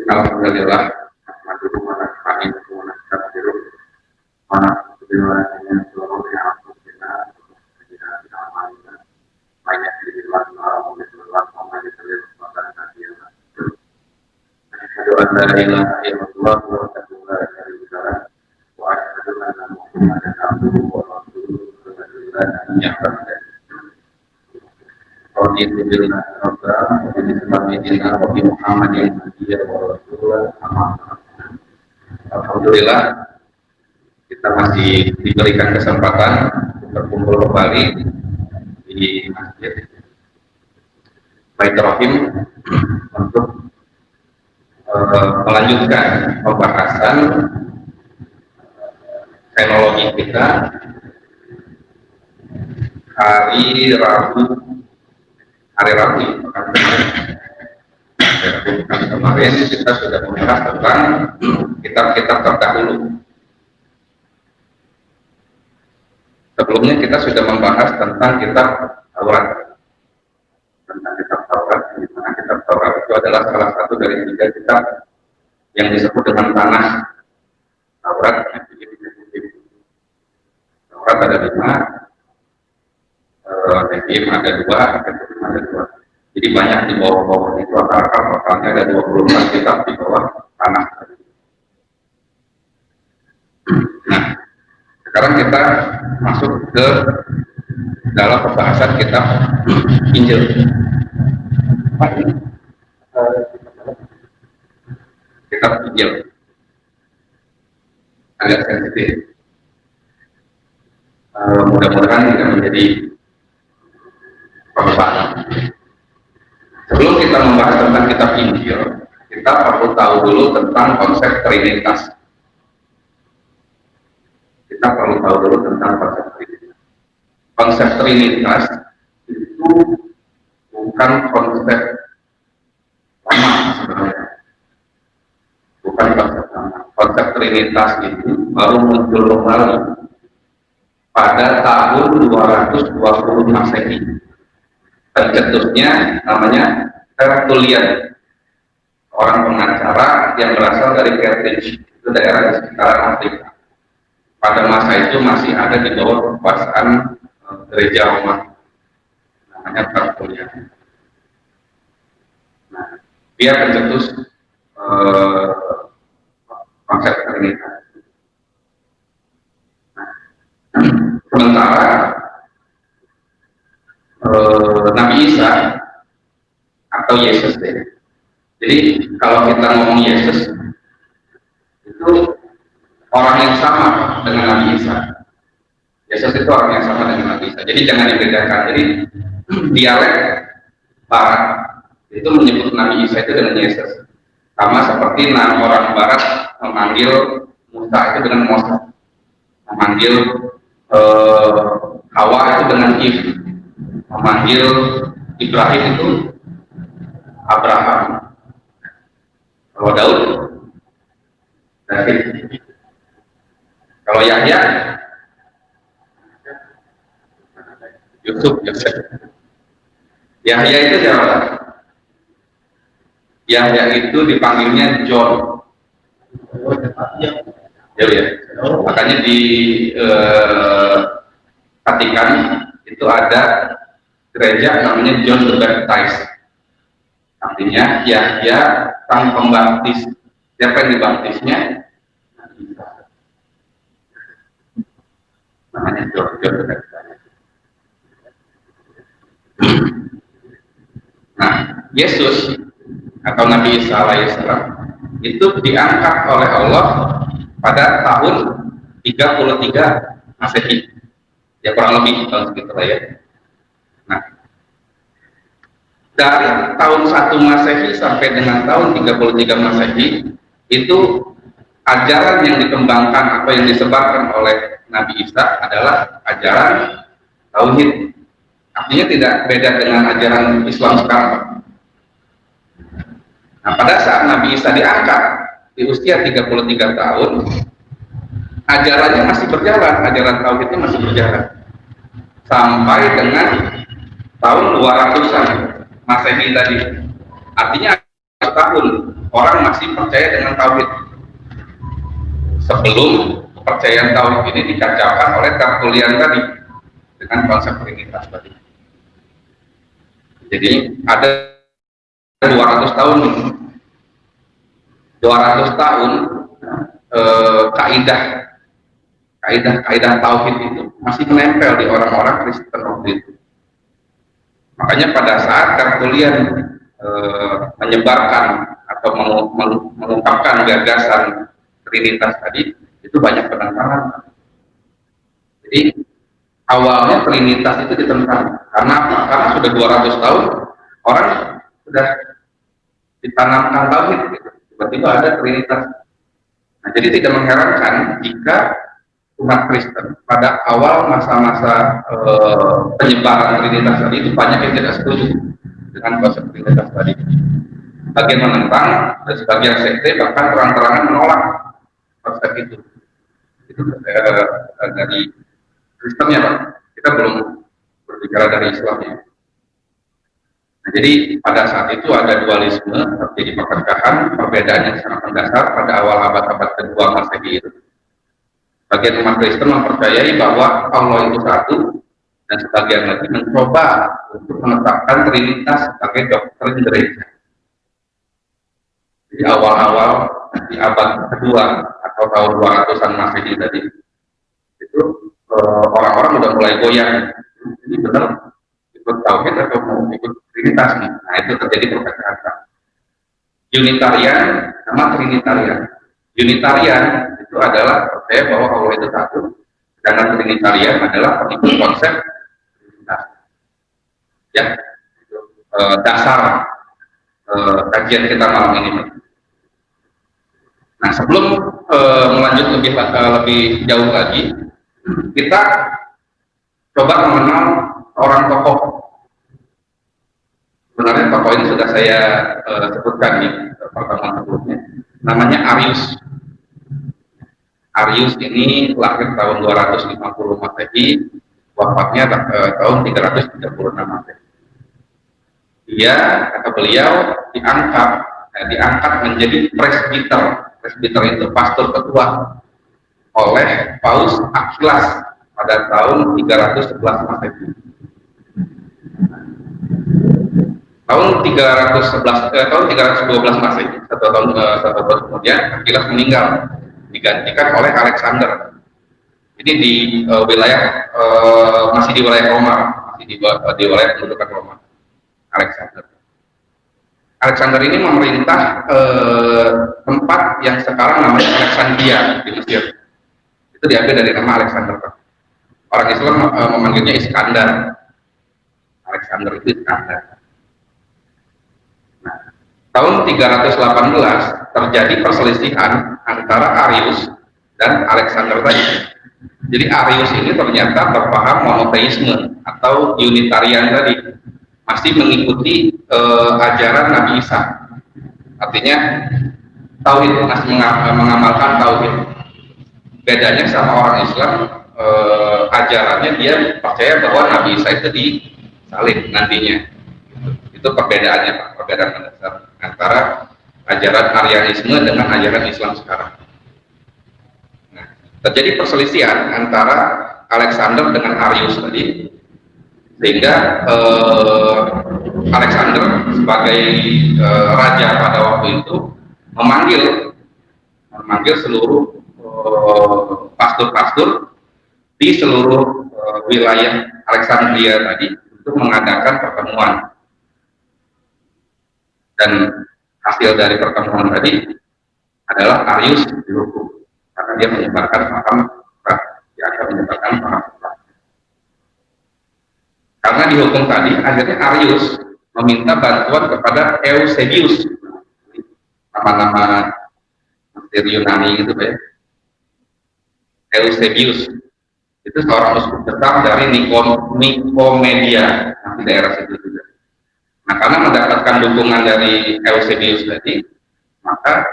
Alhamdulillah, nahmaduhu wa nasta'inuhu wa nastaghfiruh wa na'udzu billahi min shururi anfusina wa min sayyi'ati a'malina. May yahdihillahu fala mudilla lahu wa may yudlil fala hadiya lahu. Asyhadu an la ilaha illallah wahdahu la syarika lahu wa asyhadu anna Muhammadan abduhu wa rasuluhu la ilaha illa Raditu billahi rabban wa bi Muhammadin wa bi Muhammadin nabiyyan wa rasulan. Alhamdulillah, kita masih diberikan kesempatan berkumpul kembali di Masjid Baitur Rahim untuk melanjutkan pembahasan teknologi kita hari Rabu kemarin kita sudah membahas tentang kitab-kitab terdahulu. Sebelumnya kita sudah membahas tentang kitab Taurat. Tentang kitab Taurat, di mana kitab Taurat itu adalah salah satu dari 3 kitab yang disebut dengan tanah Taurat. Taurat ada 5, Nevi'im ada 2, Ketuvim ada 2. Jadi banyak di bawah-bawah itu totalnya ada 24 kitab di bawah tanah. Nah, sekarang kita masuk ke dalam pembahasan kitab Injil. Kitab Injil agak sensitif. Mudah-mudahan tidak menjadi persoalan. Sebelum kita membahas tentang kitab Injil, kita perlu tahu dulu tentang konsep Trinitas. Kita perlu tahu dulu tentang konsep Trinitas. Konsep Trinitas itu bukan konsep lama sebenarnya. Bukan konsep lama. Konsep Trinitas itu baru muncul kembali pada tahun 220 Masehi. Pencetusnya namanya Tertullian, orang pengacara yang berasal dari Carthage, itu daerah di sekitaran Afrika. Pada masa itu masih ada di bawah kekuasaan gereja Roma, namanya Tertullian. Nah, dia pencetus konsep Trinitas. Sementara Nabi Isa atau Yesus deh. Jadi kalau kita ngomong Yesus itu orang yang sama dengan Nabi Isa. Yesus itu orang yang sama dengan Nabi Isa. Jadi jangan dibedakan. Jadi dialek Barat itu menyebut Nabi Isa itu dengan Yesus. Sama seperti orang Barat memanggil Musa itu dengan Moses, memanggil Hawa itu dengan Eve, memanggil Ibrahim itu Abraham. Kalau Daud, David. Kalau Yahya, Yusuf. Yahya itu siapa? Yahya itu dipanggilnya John. Ya. Makanya di Vatikan itu ada gereja namanya John the Baptist. Artinya Yahya sang pembaptis. Siapa yang dibaptisnya? Namanya John the Baptist. Nah, Yesus atau Nabi Isa alaihissalam itu diangkat oleh Allah pada tahun 33 Masehi. Ya kurang lebih tahun segitu lah ya. Nah, dari tahun 1 Masehi sampai dengan tahun 33 Masehi itu ajaran yang dikembangkan atau yang disebarkan oleh Nabi Isa adalah ajaran tauhid. Artinya tidak beda dengan ajaran Islam sekarang. Nah, pada saat Nabi Isa diangkat di usia 33 tahun, ajarannya masih berjalan, ajaran tauhidnya masih berjalan sampai dengan tahun 200-an Masehi tadi. Artinya tahun orang masih percaya dengan tauhid sebelum kepercayaan tauhid ini dikacaukan oleh Tertullian tadi dengan konsep trinitas tadi. Jadi ada 200 tahun 200 tahun kaidah tauhid itu masih menempel di orang-orang Kristen waktu itu. Makanya pada saat Tertullian menyebarkan atau mengungkapkan gagasan Trinitas tadi, itu banyak penentangan. Jadi awalnya Trinitas itu ditentang karena apa? Karena sudah 200 tahun orang sudah ditanamkan tauhid, gitu. Tiba-tiba ada Trinitas. Nah, jadi tidak mengherankan jika umat Kristen pada awal masa-masa penyebaran Trinitas tadi itu banyak yang tidak setuju dengan konsep Trinitas tadi. Bagian menentang dan sebagian sekte bahkan terang-terangan menolak konsep itu. Itu dari Kristennya, Pak. Kita belum berbicara dari Islamnya. Nah, jadi pada saat itu ada dualisme, terjadi perpecahan, perbedaan yang sangat mendasar pada awal abad-abad kedua Masehi itu. Bagian umat Kristen mempercayai bahwa Allah itu satu, dan sebagian lagi mencoba untuk menetapkan Trinitas sebagai doktrin gereja. Di awal-awal di abad kedua atau tahun 200-an Masehi tadi, itu orang-orang udah mulai goyang. Ini benar ikut tauhid atau mau ikut Trinitas nih? Nah, itu terjadi perpecahan. Unitarian sama Trinitarian. Unitarian itu adalah percaya bahwa Allah itu satu, sedangkan Trinitarian adalah pengikut konsep Trinitas. Ya, dasar kajian kita malam ini. Nah, sebelum melanjut lebih jauh lagi, kita coba mengenal orang tokoh. Sebenarnya tokoh ini sudah saya sebutkan di pertemuan sebelumnya. Namanya Arius. Arius ini lahir tahun 250 Masehi, wafatnya tahun 336 Masehi. Dia, kata beliau, diangkat menjadi presbiter. Presbiter itu pastor ketua oleh Paus Aquilas pada tahun 311 Masehi. Tahun 312 Masehi, satu tahun kemudian Aquilas meninggal, digantikan oleh Alexander. Ini di wilayah masih di wilayah Roma, masih di wilayah pendudukan Roma. Alexander ini memerintah tempat yang sekarang namanya Alexandria di Mesir. Itu diambil dari nama Alexander. Orang Islam memanggilnya Iskandar. Alexander itu Iskandar. Nah, tahun 318 terjadi perselisihan antara Arius dan Alexander tadi. Jadi Arius ini ternyata berpaham monoteisme atau Unitarian tadi, masih mengikuti ajaran Nabi Isa. Artinya tauhid, masih mengamalkan tauhid. Bedanya sama orang Islam, ajarannya dia percaya bahwa Nabi Isa itu disalib nantinya. Itu perbedaannya, Pak, perbedaan mendasar antara ajaran Arianisme dengan ajaran Islam sekarang. Nah, terjadi perselisihan antara Alexander dengan Arius tadi, sehingga Alexander sebagai raja pada waktu itu memanggil seluruh pastor-pastor di seluruh wilayah Alexandria tadi untuk mengadakan pertemuan. Dan hasil dari pertemuan tadi adalah Arius dihukum karena dia menyebarkan paham Karena dihukum tadi, akhirnya Arius meminta bantuan kepada Eusebius, nama-nama Mesir Yunani gitu ya. Eusebius itu seorang uskup besar dari Nikomedia, di daerah situ juga. Nah, karena mendapatkan dukungan dari Eusebius tadi, maka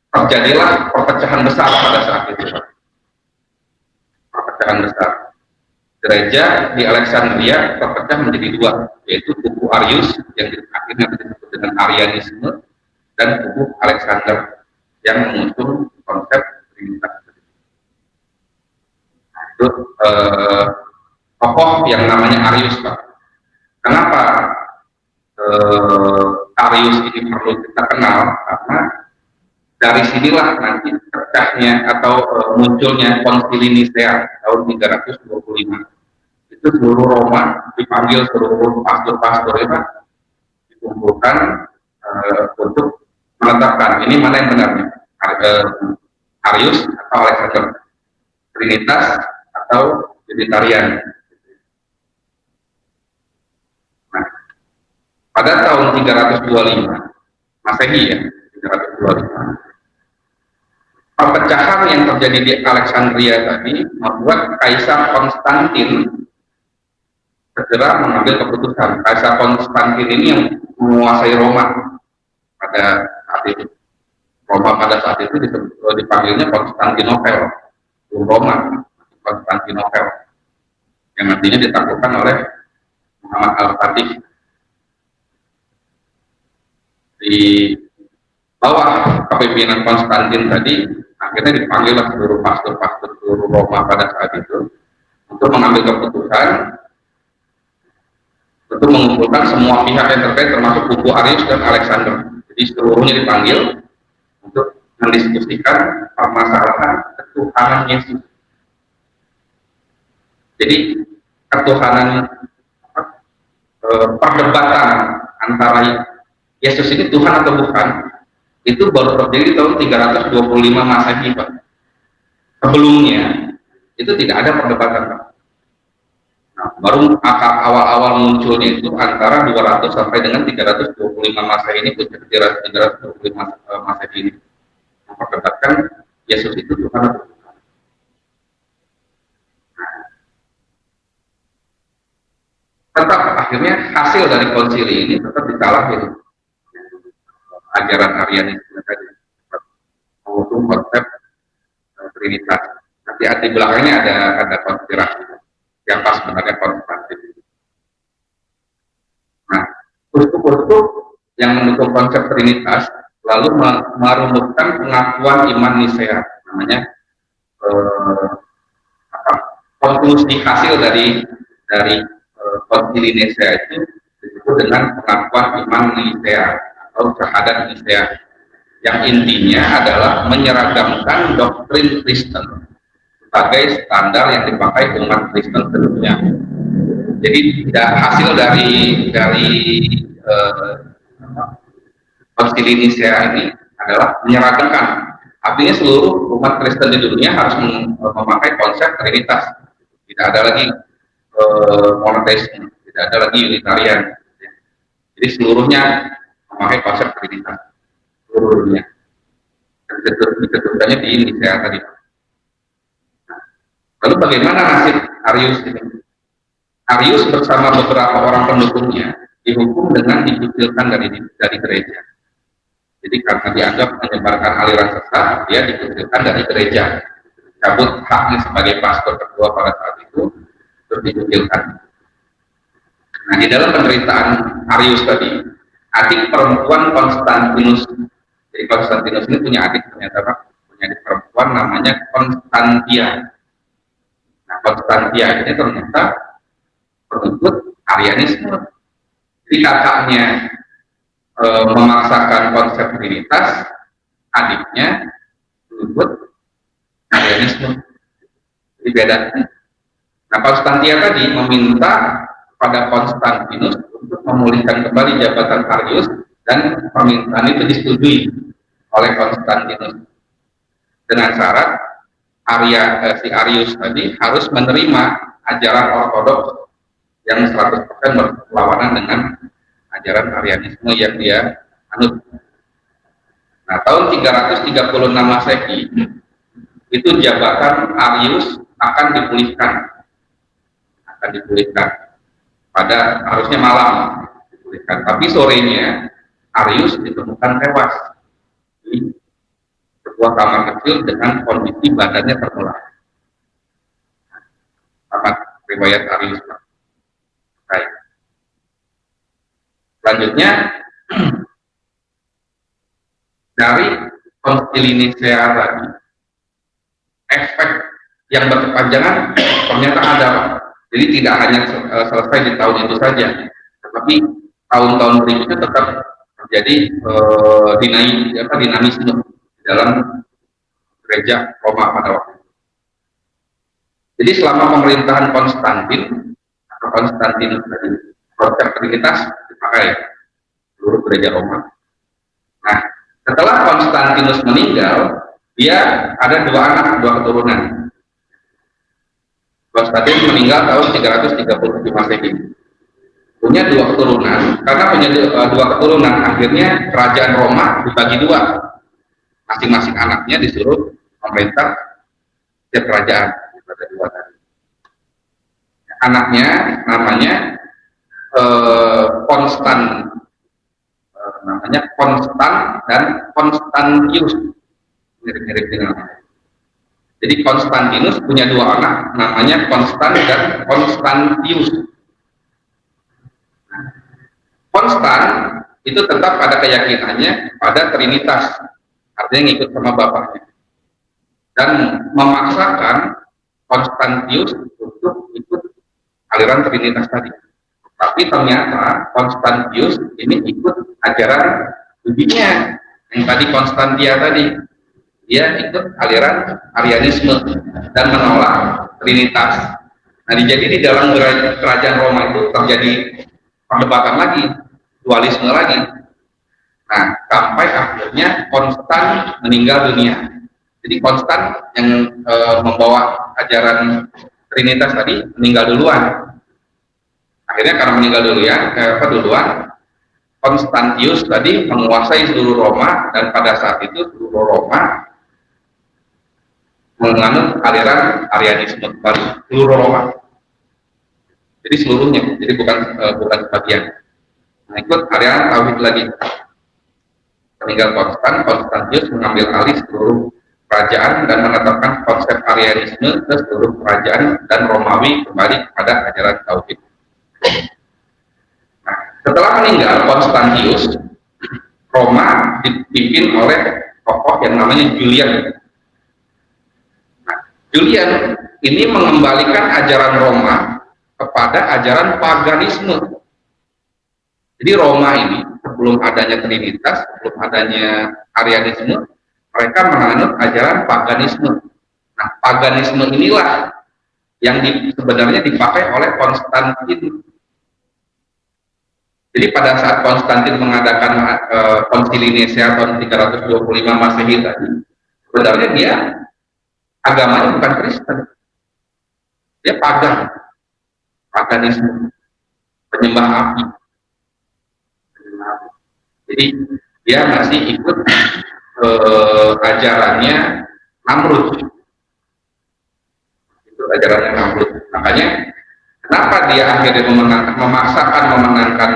terjadilah perpecahan besar pada saat itu. Perpecahan besar. Gereja di Alexandria terpecah menjadi dua, yaitu kubu Arius yang akhirnya disebut dengan Arianisme, dan kubu Alexander yang mengusung konsep Trinitas. Itu tokoh yang namanya Arius, Pak. Kenapa Arius ini perlu kita kenal? Karena dari sinilah nanti pecahnya atau munculnya Konsili Nisea tahun 325. Itu seluruh Roma dipanggil seluruh pastor-pastor itu dikumpulkan untuk menetapkan ini mana yang benarnya, Arius atau Alexander, Trinitas atau Unitarian. Nah, pada tahun 325 Masehi ya, 325, perpecahan yang terjadi di Alexandria tadi membuat Kaisar Konstantin segera mengambil keputusan. Kaisar Konstantin ini yang menguasai Roma pada saat itu. Roma pada saat itu dipanggilnya Konstantinopel, Roma, Konstantinopel, yang nantinya ditaklukkan oleh Muhammad Al-Fatih. Di bawah kepemimpinan Konstantin tadi, akhirnya dipanggillah seluruh pastor-pastor seluruh Roma pada saat itu untuk mengambil keputusan untuk mengumpulkan semua pihak yang terkait termasuk kubu Arius dan Alexander. Jadi seluruhnya dipanggil untuk mendiskusikan permasalahan ketuhanan Yesus. Jadi ketuhanan perdebatan antara Yesus ini Tuhan atau bukan itu baru terjadi di tahun 325 Masehi, Pak. Sebelumnya itu tidak ada perdebatan, Pak. Nah, baru awal-awal munculnya itu antara 200 sampai dengan 325 Masehi ini, 325 Masehi ini memperdebatkan Yesus itu Tuhan atau bukan. Tetap akhirnya hasil dari konsili ini tetap disalahin ajaran Arianisme tadi, mengusung konsep Trinitas. Nanti di belakangnya ada konspirasi siapa sebenarnya Konstantin. Nah, uskup-uskup yang mendukung konsep Trinitas lalu merumuskan pengakuan iman Nisea, namanya konklusi hasil dari Konsili Nisea itu disebut dengan pengakuan iman Nisea atau syahadat Nisea, yang intinya adalah menyeragamkan doktrin Kristen sebagai standar yang dipakai umat Kristen seluruhnya. Jadi hasil dari Konsili Nisea ini adalah menyeragamkan, artinya seluruh umat Kristen di dunia harus memakai konsep Trinitas. Tidak ada lagi monoteisme, tidak ada lagi Unitarian. Jadi seluruhnya memakai konsep Trinitas, seluruh dunia. Diketukannya di Nisea tadi. Lalu bagaimana nasib Arius ini? Arius bersama beberapa orang pendukungnya dihukum dengan dikucilkan dari gereja. Jadi karena dianggap menyebarkan aliran sesat, dia dikucilkan dari gereja, cabut haknya sebagai pastor kedua pada saat itu, terus dikucilkan. Nah, di dalam penderitaan Arius tadi, adik perempuan Konstantinus, jadi Konstantinus ini punya adik, ternyata punya adik perempuan namanya Konstantia. Nah, Konstantia ini ternyata pengikut Arianisme. Jadi kakaknya memaksakan konsep Trinitas, adiknya pengikut Arianisme. Jadi beda. Nah, Konstantia tadi meminta kepada Konstantinus untuk memulihkan kembali jabatan Arius, dan permintaan itu disetujui oleh Konstantinus dengan syarat si Arius tadi harus menerima ajaran ortodoks yang 100% berlawanan dengan ajaran Arianisme yang dia anut. Nah, tahun 336 Masehi itu jabatan Arius akan dipulihkan pada harusnya malam dipulihkan, tapi sorenya Arius ditemukan tewas di sebuah kamar kecil dengan kondisi badannya terbelah. Amat riwayat Arius. Baik. Selanjutnya dari konsili Nicea tadi, efek yang berkepanjangan ternyata ada, Pak. Jadi tidak hanya selesai di tahun itu saja, tetapi tahun-tahun berikutnya tetap terjadi dinamisme dalam gereja Roma pada waktu itu. Jadi selama pemerintahan Konstantin atau Konstantinus tadi, konsep Trinitas dipakai seluruh gereja Roma. Nah, setelah Konstantinus meninggal, dia ada dua anak, dua keturunan. Konstantinus meninggal tahun 337 Masehi. Punya dua keturunan, karena punya dua keturunan, akhirnya kerajaan Roma dibagi dua. Masing-masing anaknya disuruh memerintah setiap kerajaan. Ada dua tadi. Anaknya namanya Konstan dan Konstantius, mirip-mirip dengan namanya. Jadi Konstantinus punya dua anak, namanya Konstan dan Konstantius. Konstan itu tetap pada keyakinannya pada Trinitas, artinya ngikut sama bapaknya, dan memaksakan Konstantius untuk ikut aliran Trinitas tadi. Tapi ternyata Konstantius ini ikut ajaran bibinya yang tadi Konstantia tadi, dia ikut aliran Arianisme dan menolak Trinitas. Nah, jadi di dalam kerajaan Roma itu terjadi perdebatan lagi, dualisme lagi. Nah, sampai akhirnya Konstan meninggal dunia. Jadi Konstan yang membawa ajaran Trinitas tadi meninggal duluan. Akhirnya karena meninggal duluan, Konstantius tadi menguasai seluruh Roma, dan pada saat itu seluruh Roma menganut aliran Arianisme baru, seluruh Roma. Jadi seluruhnya, jadi bukan sebagian. Nah, ikut aliran tauhid lagi. Meninggal Konstantius mengambil alih seluruh kerajaan dan menetapkan konsep Arianisme ke seluruh kerajaan, dan Romawi kembali kepada ajaran tauhid. Nah, setelah meninggal Konstantius, Roma dipimpin oleh tokoh yang namanya Julian. Nah, Julian ini mengembalikan ajaran Roma kepada ajaran paganisme. Jadi Roma ini sebelum adanya Trinitas, sebelum adanya Arianisme, mereka menganut ajaran paganisme. Nah, paganisme inilah yang sebenarnya dipakai oleh Konstantin. Jadi pada saat Konstantin mengadakan konsili Nicea tahun 325 Masehi tadi, sebenarnya dia agamanya bukan Kristen, dia paganisme, penyembah api. Jadi dia masih ikut ajarannya Namrud. Itu ajarannya Namrud. Makanya kenapa dia akhirnya memaksakan memenangkan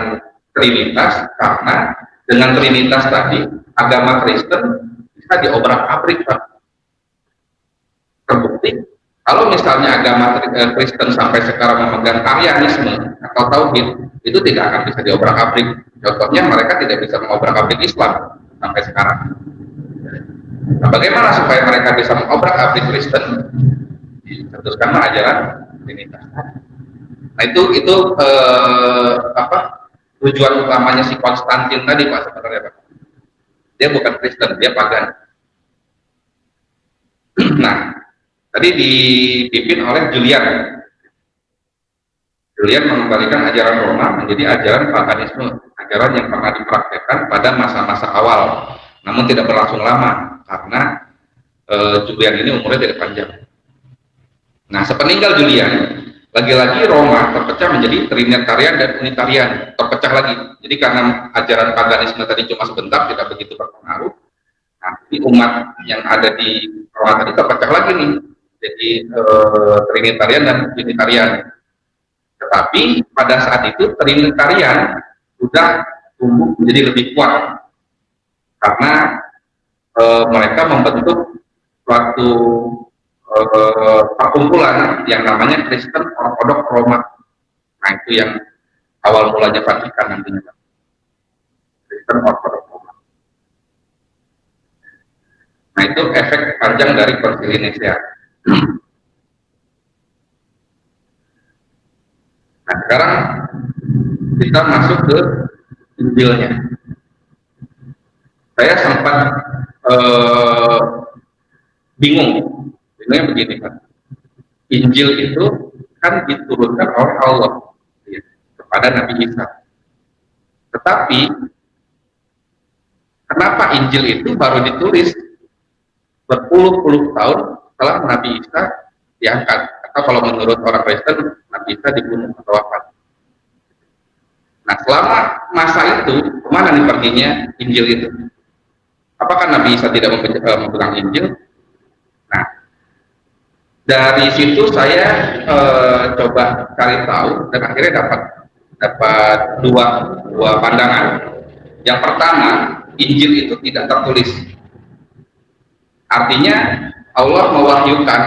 Trinitas, karena dengan Trinitas tadi agama Kristen bisa diobrak-abrik, Pak. Terbukti kalau misalnya agama Kristen sampai sekarang memegang Arianisme atau tauhid, itu tidak akan bisa diobrak-abrik. Contohnya mereka tidak bisa mengobrak-abrik Islam sampai sekarang. Nah, bagaimana supaya mereka bisa mengobrak-abrik Kristen? Dicetuskanlah ajaran Trinitas. Nah, itu tujuan utamanya si Konstantin tadi, Pak, sebenarnya, Pak. Dia bukan Kristen, dia pagan. Nah, tadi dipimpin oleh Julian. Julian mengembalikan ajaran Roma menjadi ajaran paganisme, ajaran yang pernah dipraktekkan pada masa-masa awal, namun tidak berlangsung lama karena Julian ini umurnya tidak panjang. Nah, sepeninggal Julian, lagi-lagi Roma terpecah menjadi Trinitarian dan Unitarian, terpecah lagi. Jadi karena ajaran paganisme tadi cuma sebentar, tidak begitu berpengaruh. Nah, ini umat yang ada di Roma tadi terpecah lagi nih, jadi Trinitarian dan Unitarian. Tetapi pada saat itu Trinitarian sudah tumbuh menjadi lebih kuat karena mereka membentuk suatu perkumpulan yang namanya Kristen Ortodoks Roma. Nah, itu yang awal mulanya Vatikan nantinya, Kristen Ortodoks Roma. Nah, itu efek panjang dari konsili Nicea. Nah, sekarang kita masuk ke Injilnya. Saya sempat bingung. Bingungnya begini, Pak. Injil itu kan diturunkan oleh Allah ya, kepada Nabi Isa. Tetapi kenapa Injil itu baru ditulis berpuluh-puluh tahun setelah Nabi Isa diangkat? Atau kalau menurut orang Kristen, Nabi Isa dibunuh atau wafat. Nah, selama masa itu, kemana nih perginya Injil itu? Apakah Nabi Isa tidak memegang Injil? Nah, dari situ saya coba cari tahu dan akhirnya dapat dua pandangan. Yang pertama, Injil itu tidak tertulis. Artinya Allah mewahyukan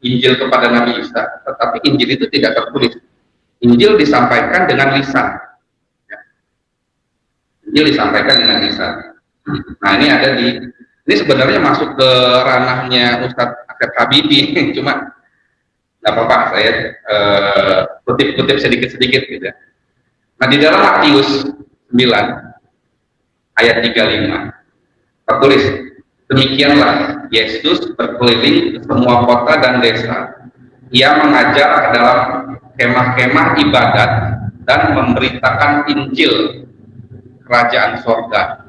Injil kepada Nabi Isa, tetapi Injil itu tidak tertulis. Injil disampaikan dengan lisan. Injil disampaikan dengan lisan. Nah, ini sebenarnya masuk ke ranahnya Ustadz Asep Habibi, cuma nggak apa-apa, saya kutip-kutip sedikit-sedikit gitu. Nah, di dalam Matius 9 ayat 35 tertulis, demikianlah Yesus berkeliling ke semua kota dan desa. Ia mengajar ke dalam kemah-kemah ibadat dan memberitakan Injil kerajaan sorga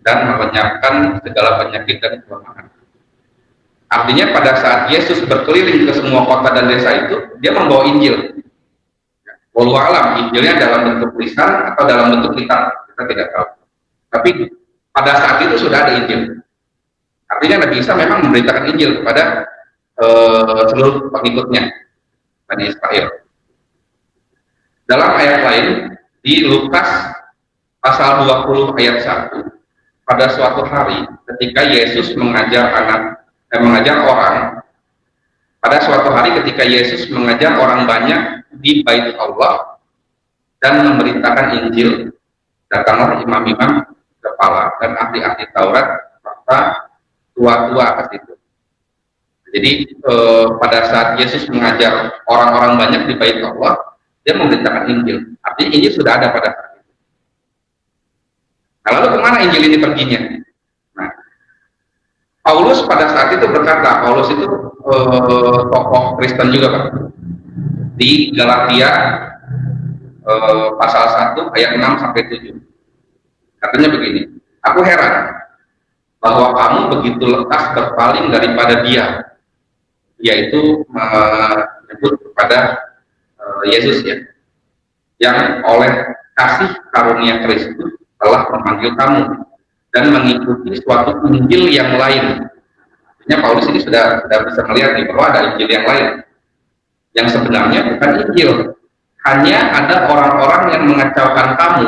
dan melenyapkan segala penyakit dan kelemahan. Artinya pada saat Yesus berkeliling ke semua kota dan desa itu, dia membawa Injil. Wallahu alam, Injilnya dalam bentuk lisan atau dalam bentuk kitab, kita tidak tahu. Tapi pada saat itu sudah ada Injil. Artinya Nabi Isa memang memberitakan Injil kepada seluruh pengikutnya, Bani Israel. Dalam ayat lain, di Lukas pasal 20 ayat 1, pada suatu hari ketika Yesus mengajar orang, pada suatu hari ketika Yesus mengajar orang banyak di Bait Allah dan memberitakan Injil, datanglah imam-imam kepala dan ahli-ahli Taurat serta tua-tua ke situ. Jadi pada saat Yesus mengajar orang-orang banyak di Bait Allah, dia memberitakan Injil. Artinya Injil sudah ada pada saat itu. Nah, lalu kemana Injil ini perginya? Nah, Paulus pada saat itu berkata, Paulus itu tokoh Kristen juga, Pak. Di Galatia pasal 1 ayat 6 sampai 7. Katanya begini, aku heran bahwa kamu begitu lekas berpaling daripada dia, yaitu menyebut kepada Yesus ya, yang oleh kasih karunia Kristus telah memanggil kamu dan mengikuti suatu Injil yang lain. Artinya Paulus ini sudah bisa melihat nih bahwa ada Injil yang lain, yang sebenarnya bukan Injil. Hanya ada orang-orang yang mengacaukan kamu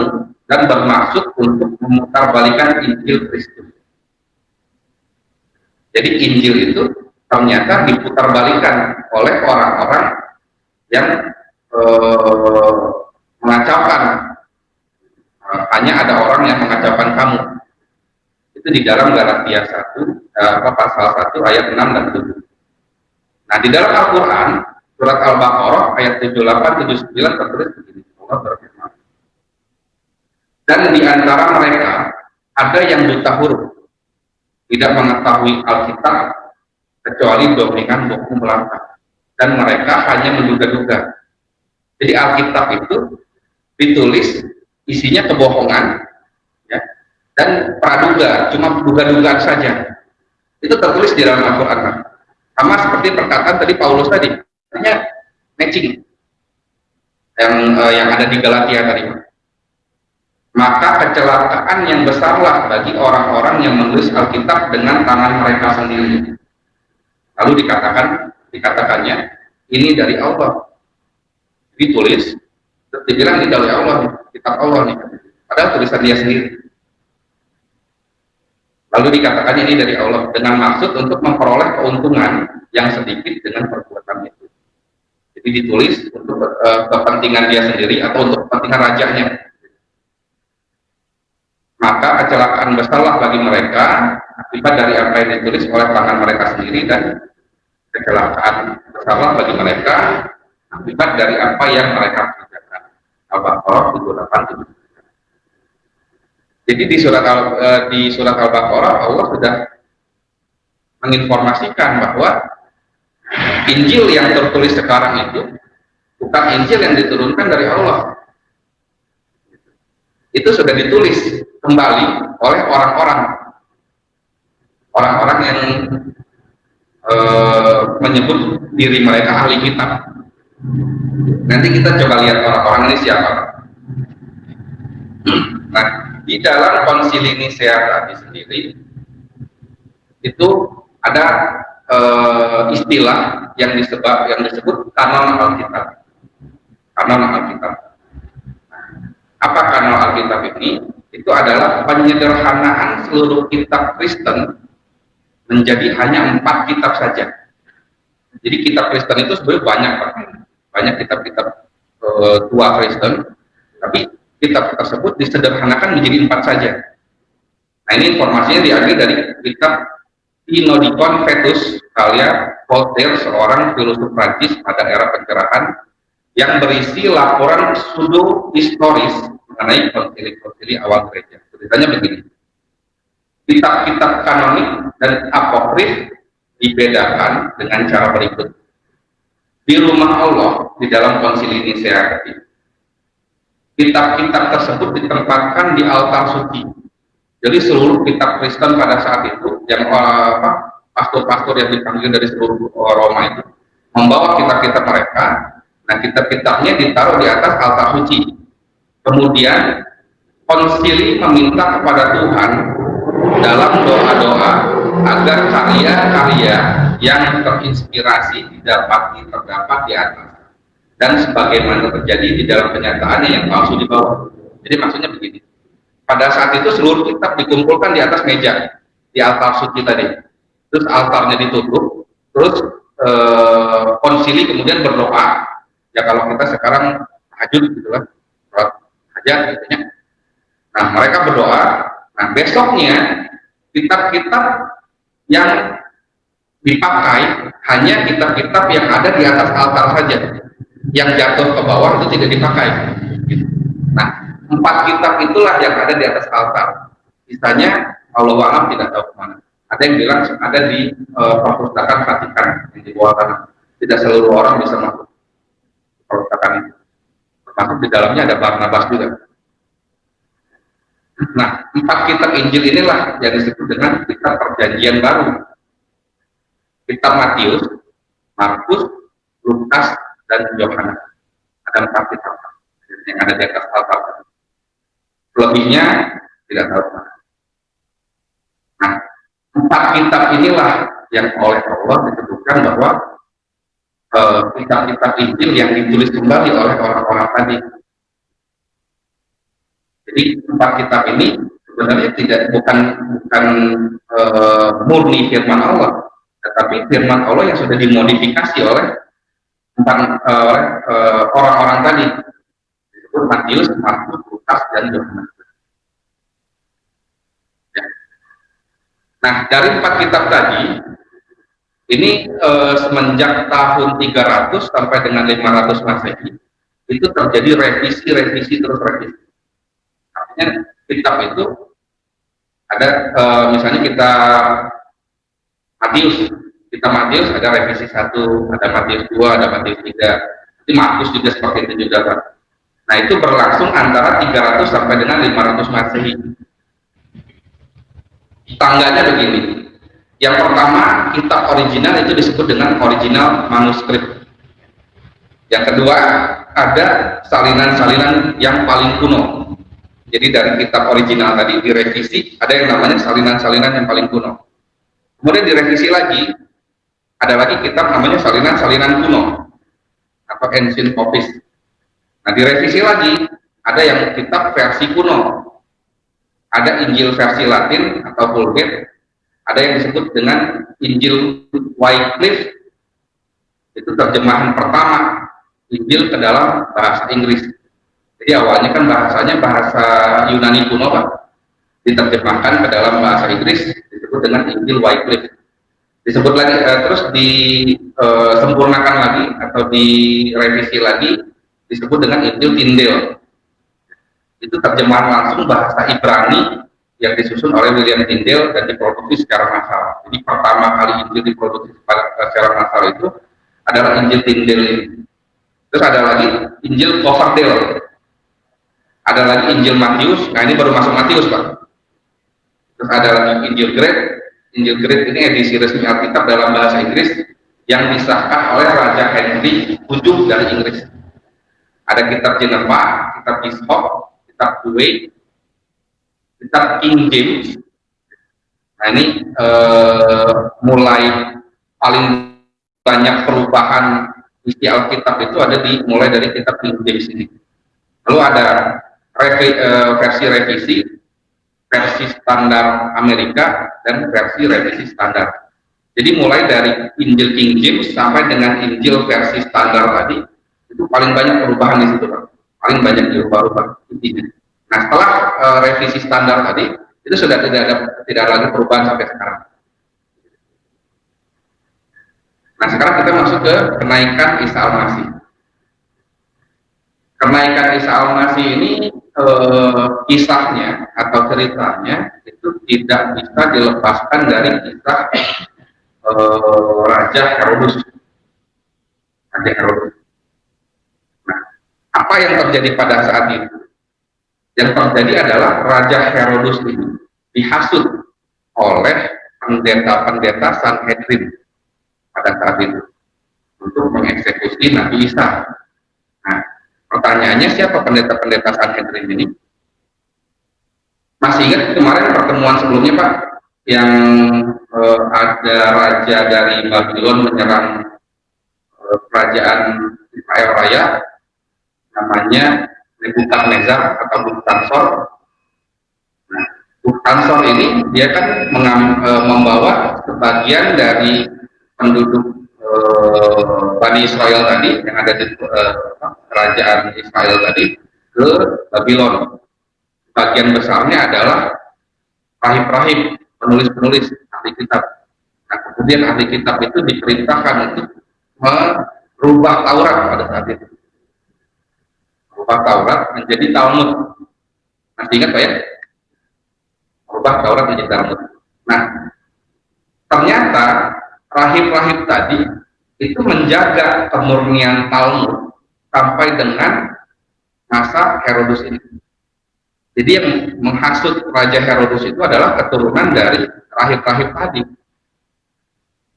dan bermaksud untuk memutarbalikan Injil Kristus. Jadi Injil itu ternyata diputarbalikan oleh orang-orang yang mengacaukan. Hanya ada orang yang mengacaukan kamu. Itu di dalam Galatia 1 pasal 1 ayat 6 dan 7. Nah, di dalam Al-Qur'an surat Al-Baqarah ayat 78 79 tertulis begini, Allah berfirman, dan di antara mereka ada yang buta huruf, tidak mengetahui Alkitab kecuali domingan buku melangkah, dan mereka hanya menduga-duga. Jadi Alkitab itu ditulis isinya kebohongan ya, dan praduga, cuma duga-dugaan saja. Itu tertulis di dalam Al-Quran. Sama seperti perkataan tadi Paulus tadi, artinya matching yang ada di Galatia tadi. Maka kecelakaan yang besarlah bagi orang-orang yang menulis Alkitab dengan tangan mereka sendiri. Lalu dikatakannya ini dari Allah, ditulis, terus dibilang ini dari Allah, kitab Allah nih, padahal tulisan dia sendiri. Lalu dikatakan ini dari Allah dengan maksud untuk memperoleh keuntungan yang sedikit dengan perbuatan itu. Jadi ditulis untuk kepentingan dia sendiri atau untuk kepentingan rajanya. Maka kecelakaan besarlah bagi mereka akibat dari apa yang ditulis oleh tangan mereka sendiri dan kecelakaan besarlah bagi mereka akibat dari apa yang mereka kerjakan. Al-Baqarah 78. Jadi di surat Al-Baqarah Allah sudah menginformasikan bahwa Injil yang tertulis sekarang itu bukan Injil yang diturunkan dari Allah. Itu sudah ditulis kembali oleh orang-orang yang menyebut diri mereka ahli kitab. Nanti kita coba lihat orang-orang ini siapa. Nah, di dalam konsili Nisea tadi sendiri itu ada istilah yang disebut kanon Alkitab. Kanon Alkitab. Apa kanon Alkitab ini? Itu adalah penyederhanaan seluruh kitab Kristen menjadi hanya 4 kitab saja. Jadi kitab Kristen itu sebenarnya banyak kitab-kitab tua Kristen, tapi kitab tersebut disederhanakan menjadi 4 saja. Nah, ini informasinya diambil dari kitab Inodicon Vetus karya Voltaire, seorang filosof Prancis pada era pencerahan, yang berisi laporan pseudo historis mengenai konsili-konsili awal gereja. Ceritanya begini: kitab-kitab kanonik dan apokrif dibedakan dengan cara berikut. Di rumah Allah, di dalam konsili Nisea, kitab-kitab tersebut ditempatkan di altar suci. Jadi seluruh kitab Kristen pada saat itu, yang pastor-pastor yang dipanggil dari seluruh Roma itu membawa kitab-kitab mereka. Nah, kitab-kitabnya ditaruh di atas altar suci. Kemudian konsili meminta kepada Tuhan dalam doa-doa agar karya-karya yang terinspirasi terdapat di atas, dan sebagaimana terjadi di dalam kenyataannya yang palsu di bawah. Jadi maksudnya begini, pada saat itu seluruh kitab dikumpulkan di atas meja di altar suci tadi, terus altarnya ditutup, terus konsili kemudian berdoa. Ya kalau kita sekarang tahajud gitu lah, hajat gitu ya. Nah, mereka berdoa. Nah, besoknya kitab-kitab yang dipakai hanya kitab-kitab yang ada di atas altar saja, yang jatuh ke bawah itu tidak dipakai. Nah, 4 kitab itulah yang ada di atas altar. Sisanya Allah alam tidak tahu kemana. Ada yang bilang ada di perpustakaan Vatikan yang di bawah tanah. Tidak seluruh orang bisa masuk perpustakaan itu. Termasuk di dalamnya ada Barnabas juga. Nah, 4 kitab Injil inilah yang disebut dengan kitab Perjanjian Baru. Kitab Matius, Markus, Lukas, dan Yohanes. Ada 4 kitab yang ada di atas altar. Lebihnya tidak tahu. Nah, 4 kitab inilah yang oleh Allah disebutkan bahwa kitab-kitab Injil yang ditulis kembali oleh orang-orang tadi. Jadi 4 kitab ini sebenarnya bukan murni firman Allah, tetapi firman Allah yang sudah dimodifikasi oleh orang-orang tadi, disebut Matius, Markus, Lukas, dan Yohanes. Ya. Nah, dari 4 kitab tadi ini semenjak tahun 300 sampai dengan 500 Masehi itu terjadi revisi terus revisi. Artinya kitab itu ada misalnya kitab Matius ada revisi 1, ada Matius 2, ada Matius 3. Jadi Markus juga seperti itu juga, Pak. Nah, itu berlangsung antara 300 sampai dengan 500 Masehi. Tangganya begini. Yang pertama, kitab original itu disebut dengan original manuskrip. Yang kedua, ada salinan-salinan yang paling kuno. Jadi dari kitab original tadi direvisi, ada yang namanya salinan-salinan yang paling kuno. Kemudian direvisi lagi, ada lagi kitab namanya salinan-salinan kuno atau ancient copies. Nah, direvisi lagi, ada yang kitab versi kuno. Ada Injil versi Latin atau Vulgate, ada yang disebut dengan Injil Wycliffe, itu terjemahan pertama Injil ke dalam bahasa Inggris. Jadi awalnya kan bahasa Yunani kuno, Pak, diterjemahkan ke dalam bahasa Inggris, disebut disebut dengan Injil Wycliffe. Disebut lagi terus disempurnakan lagi atau direvisi lagi disebut dengan Injil Tyndale. Itu terjemahan langsung bahasa Ibrani yang disusun oleh William Tyndale dan diproduksi secara massal. Jadi pertama kali Injil diproduksi secara massal itu adalah Injil Tyndale ini. Terus ada lagi Injil Coverdale, ada lagi Injil Matius. Nah ini baru masuk Matius, Pak. Terus ada lagi Injil Great. Injil Great ini edisi resmi Alkitab dalam bahasa Inggris yang disahkan oleh Raja Henry VII dari Inggris. Ada kitab Geneva, kitab Bishop, kitab Douay, kitab King James. Nah ini mulai paling banyak perubahan isi Alkitab itu ada mulai dari kitab King James ini. Lalu ada versi revisi, versi standar Amerika, dan versi revisi standar. Jadi mulai dari Injil King James sampai dengan Injil versi standar tadi, itu paling banyak perubahan di situ, Pak. Paling banyak dirubah-rubah intinya. Nah setelah revisi standar tadi, itu sudah tidak lagi perubahan sampai sekarang. Nah sekarang kita masuk ke kenaikan Isa Al-Masih. Kenaikan Isa Al-Masih ini kisahnya atau ceritanya itu tidak bisa dilepaskan dari kisah Raja Herodus. Raja Herodus. Nah, apa yang terjadi pada saat itu? Yang terjadi adalah Raja Herodus ini dihasut oleh pendeta-pendeta Sanhedrin pada saat itu untuk mengeksekusi Nabi Isa. Nah, pertanyaannya siapa pendeta-pendeta Sanhedrin ini? Masih ingat kemarin pertemuan sebelumnya, Pak, yang ada raja dari Babylon menyerang kerajaan Israel Raya, namanya Nebukadnezar atau Buktansor. Nah, Buktansor ini dia kan membawa sebagian dari penduduk Bani Israel tadi yang ada di kerajaan Israel tadi ke Babylon. Bagian besarnya adalah rahib-rahib, penulis-penulis ahli kitab. Nah, kemudian ahli kitab itu diperintahkan untuk merubah Taurat pada saat itu. Merubah Taurat menjadi Talmud. Masih ingat, Pak ya? Merubah Taurat menjadi Talmud. Nah, ternyata rahib-rahib tadi itu menjaga kemurnian Talmud sampai dengan masa Herodus ini. Jadi yang menghasut Raja Herodus itu adalah keturunan dari rahib-rahib tadi.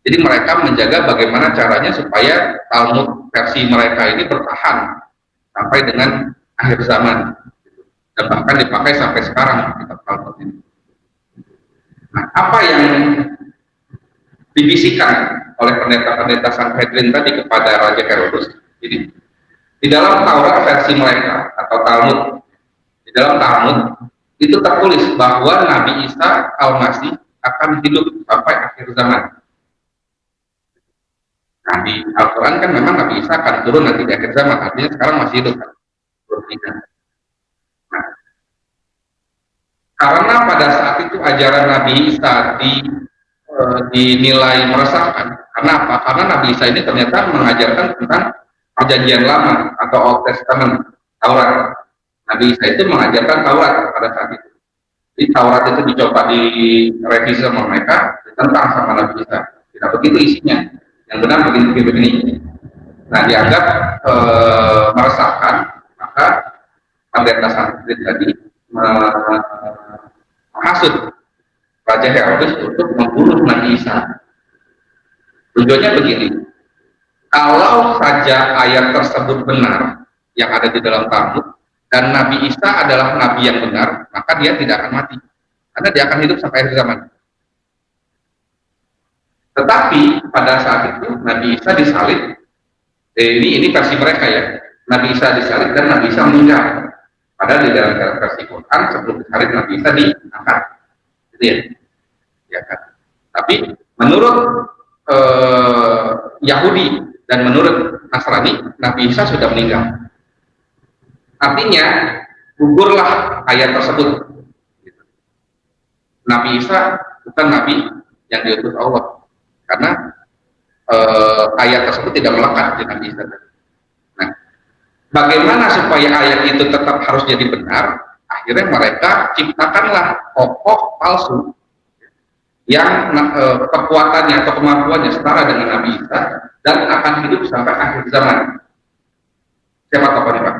Jadi mereka menjaga bagaimana caranya supaya Talmud versi mereka ini bertahan sampai dengan akhir zaman. Dan bahkan dipakai sampai sekarang kitab Talmud ini. Nah, apa yang dibisikkan oleh pendeta-pendeta Sanhedrin tadi kepada Raja Herodus? Jadi, di dalam Taurat versi mereka atau Talmud, di dalam Talmud itu tertulis bahwa Nabi Isa Al-Masih akan hidup sampai akhir zaman. Nah, di Al-Quran kan memang Nabi Isa akan turun nanti di akhir zaman, artinya sekarang masih hidup kan? Nah, karena pada saat itu ajaran Nabi Isa dinilai meresahkan. Karena apa? Karena Nabi Isa ini ternyata mengajarkan tentang perjanjian lama atau Old Testament, Taurat. Nabi Isa itu mengajarkan Taurat pada saat itu. Jadi Taurat itu dicoba direvisi sama mereka, ditentang sama Nabi Isa. Tidak begitu isinya. Yang benar begini. Nah, dianggap meresahkan, maka pendeta Sanhedrin tadi menghasut Raja Herodus untuk membunuh Nabi Isa. Tujuannya begini, kalau saja ayat tersebut benar yang ada di dalam Talmud dan Nabi Isa adalah Nabi yang benar, maka dia tidak akan mati, karena dia akan hidup sampai akhir zaman. Tetapi pada saat itu Nabi Isa disalib. Ini versi mereka ya. Nabi Isa disalib dan Nabi Isa meninggal. Padahal di dalam versi Quran sebelum disalib Nabi Isa diangkat. Gitu ya. Ya kan? Tapi menurut Yahudi dan menurut Nasrani, Nabi Isa sudah meninggal. Artinya gugurlah ayat tersebut. Nabi Isa bukan nabi yang diutus Allah, karena ayat tersebut tidak melekat di Nabi Isa. Nah, bagaimana supaya ayat itu tetap harus jadi benar? Akhirnya mereka ciptakanlah tokoh palsu yang kekuatannya atau kemampuannya setara dengan Nabi Isa dan akan hidup sampai akhir zaman. Siapa tokohnya, Pak?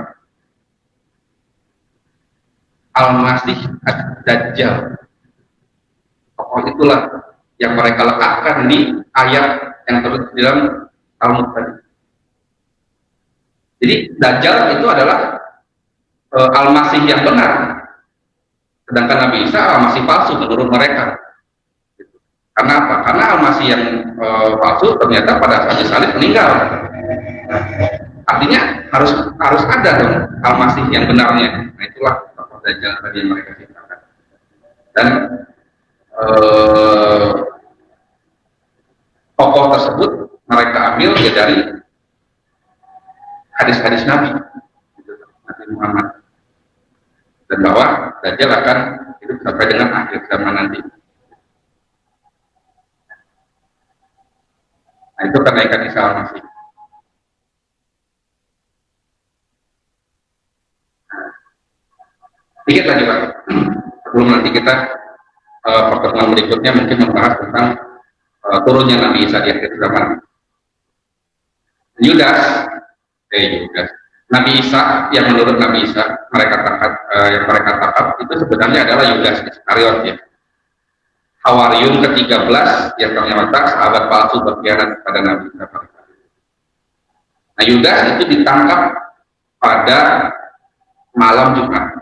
Al-Masih Ad-Dajjal. Tokoh itulah yang mereka letakkan di ayat yang terus di dalam Talmud tadi. Jadi Dajjal itu adalah Al-Masih yang benar, sedangkan Nabi Isa Al-Masih palsu menurut mereka. Karena apa? Karena Al-Masih yang palsu ternyata pada saat disalib meninggal. Artinya harus ada dong Al-Masih yang benarnya. Nah, itulah tokoh Dajjal tadi yang mereka ciptakan. Dan tokoh tersebut mereka ambil ya dari hadis-hadis Nabi Muhammad, dan bahwa Dajjal akan hidup sampai dengan akhir zaman nanti. Nah, itu kenaikan Isa Al-Masih. Sedikit lagi, Pak, sebelum nanti kita pertemuan berikutnya mungkin membahas tentang turunnya Nabi Isa di akhir zaman. Yudas, Nabi Isa yang menurut Nabi Isa yang mereka tangkap itu sebenarnya adalah Yudas Iskariot, ya. Hawariyun ke-13 yang ternyata sahabat palsu berkhianat kepada Nabi Isa. Nah, Yudas itu ditangkap pada malam Jumat.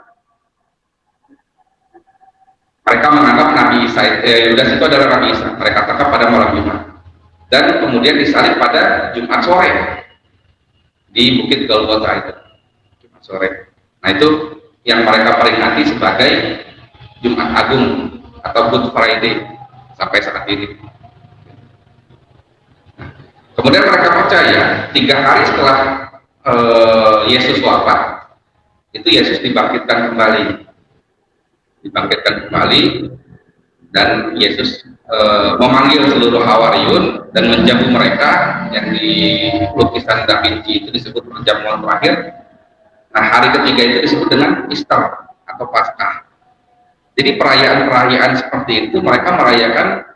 Mereka menganggap Nabi Isa, Yudas itu adalah Nabi Isa. Mereka tangkap pada malam Jumat dan kemudian disalib pada Jumat sore di Bukit Golgota itu, Jumat sore. Nah, itu yang mereka peringati sebagai Jumat Agung atau Good Friday sampai saat ini. Kemudian mereka percaya 3 hari setelah Yesus wafat, itu Yesus dibangkitkan kembali, dan Yesus memanggil seluruh Hawariyun dan menjamu mereka yang di lukisan Da Vinci itu disebut perjamuan terakhir. Nah, hari ketiga itu disebut dengan Easter atau Paskah. Jadi perayaan-perayaan seperti itu mereka merayakan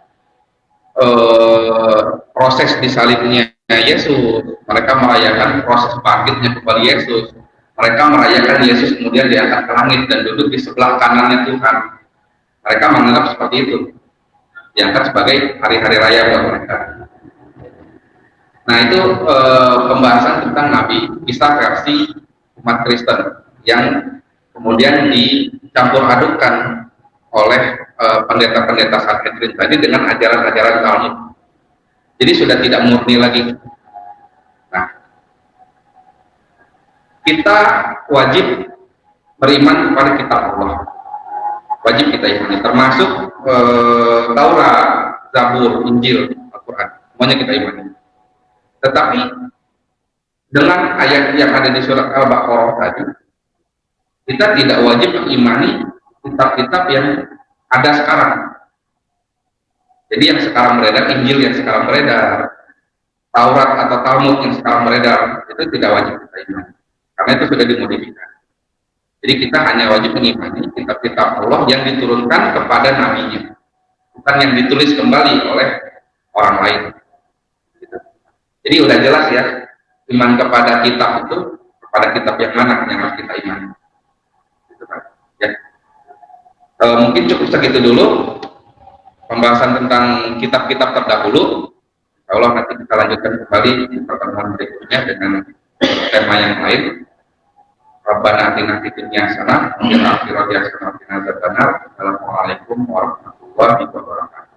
proses disalibnya Yesus, mereka merayakan proses bangkitnya kembali Yesus, mereka merayakan Yesus kemudian diangkat ke langit dan duduk di sebelah kanannya Tuhan. Mereka menganggap seperti itu, diangkat sebagai hari-hari raya buat mereka. Nah, itu pembahasan tentang Nabi Isa versi umat Kristen yang kemudian dicampur adukkan oleh pendeta-pendeta Sanhedrin tadi dengan ajaran-ajaran Talmud. Jadi sudah tidak murni lagi. Nah, kita wajib beriman kepada kitab Allah. Wajib kita imani, termasuk Taurat, Zabur, Injil, Al-Quran. Semuanya kita imani. Tetapi dengan ayat yang ada di surat Al-Baqarah tadi, kita tidak wajib mengimani kitab-kitab yang ada sekarang. Jadi yang sekarang beredar, Injil yang sekarang beredar, Taurat atau Talmud yang sekarang beredar, itu tidak wajib kita imani, karena itu sudah dimodifikasi. Jadi kita hanya wajib mengimani kitab-kitab Allah yang diturunkan kepada nabinya, bukan yang ditulis kembali oleh orang lain. Gitu. Jadi udah jelas ya, iman kepada kitab itu, kepada kitab yang mana yang harus kita imani. Gitu, Pak. Ya. Mungkin cukup segitu dulu pembahasan tentang kitab-kitab terdahulu. Insya Allah nanti kita lanjutkan kembali di pertemuan berikutnya dengan tema yang lain. Rabbana atina fid dunya hasanah wa fil akhirati hasanah wa qina adzabannar. Assalamualaikum warahmatullahi wabarakatuh.